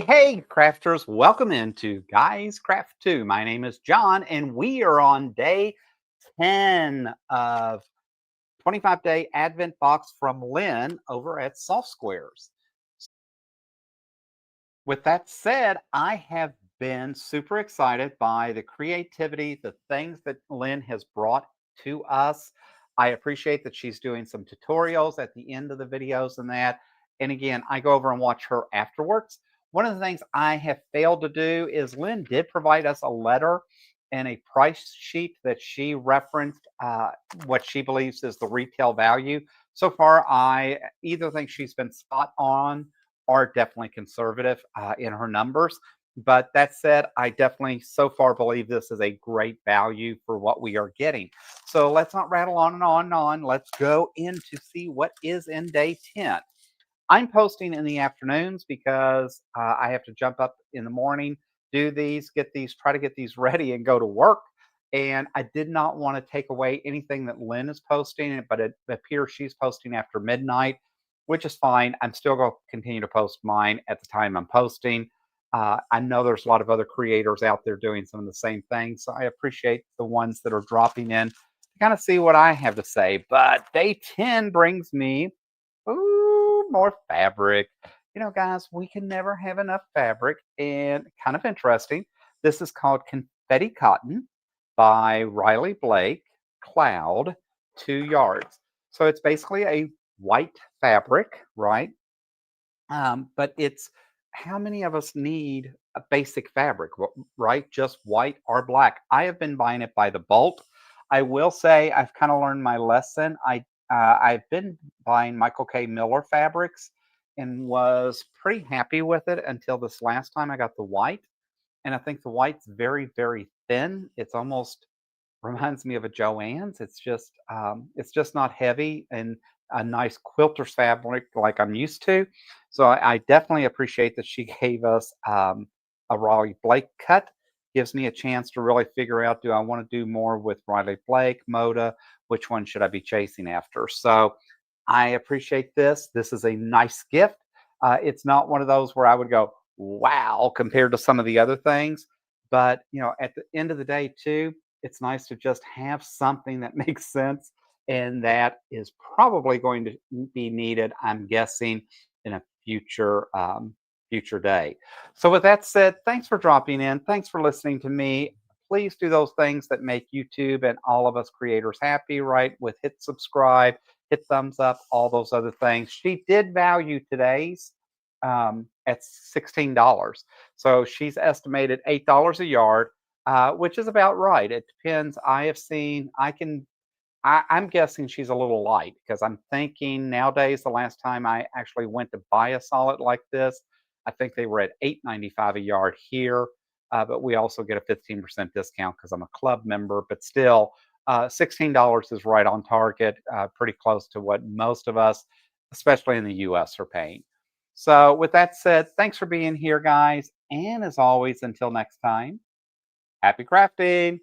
Hey, crafters, welcome into Guys Craft 2. My name is John, and we are on day 10 of 25-day Advent box from Lynne over at Soft Squares. With that said, I have been super excited by the creativity, the things that Lynne has brought to us. I appreciate that she's doing some tutorials at the end of the videos and that. And again, I go over and watch her afterwards. One of the things I have failed to do is Lynne did provide us a letter and a price sheet that she referenced what she believes is the retail value. So far, I either think she's been spot on are definitely conservative in her numbers. But that said, I definitely so far believe this is a great value for what we are getting. So let's not rattle on and on and on. Let's go in to see what is in day 10. I'm posting in the afternoons because I have to jump up in the morning, do these, try to get these ready and go to work. And I did not want to take away anything that Lynne is posting, but it appears she's posting after midnight, which is fine. I'm still going to continue to post mine at the time I'm posting. I know there's a lot of other creators out there doing some of the same things. So I appreciate the ones that are dropping in to kind of see what I have to say. But day 10 brings me, ooh, more fabric. Guys, we can never have enough fabric. And kind of interesting, this is called Confetti Cotton by Riley Blake, Cloud, 2 yards. So it's basically a white fabric, right? But it's how many of us need a basic fabric, right? Just white or black. I have been buying it by the bolt. I will say I've kind of learned my lesson. I've been buying Michael K. Miller fabrics and was pretty happy with it until this last time I got the white. And I think the white's very, very thin. It's almost reminds me of a Joann's. It's just not heavy and a nice quilter's fabric like I'm used to. So I definitely appreciate that she gave us a Riley Blake cut. Gives me a chance to really figure out, do I want to do more with Riley Blake, Moda? Which one should I be chasing after? So I appreciate this. This is a nice gift. It's not one of those where I would go, wow, compared to some of the other things. But at the end of the day, too, it's nice to just have something that makes sense, and that is probably going to be needed, I'm guessing, in a future day. So with that said, thanks for dropping in. Thanks for listening to me. Please do those things that make YouTube and all of us creators happy, right? With hit subscribe, hit thumbs up, all those other things. She did value today's at $16. So she's estimated $8 a yard, which is about right. It depends. I have seen, I'm guessing she's a little light because I'm thinking nowadays, the last time I actually went to buy a solid like this, I think they were at $8.95 a yard here. But we also get a 15% discount because I'm a club member. But still, $16 is right on target, pretty close to what most of us, especially in the US, are paying. So, with that said, thanks for being here, guys. And as always, until next time, happy crafting.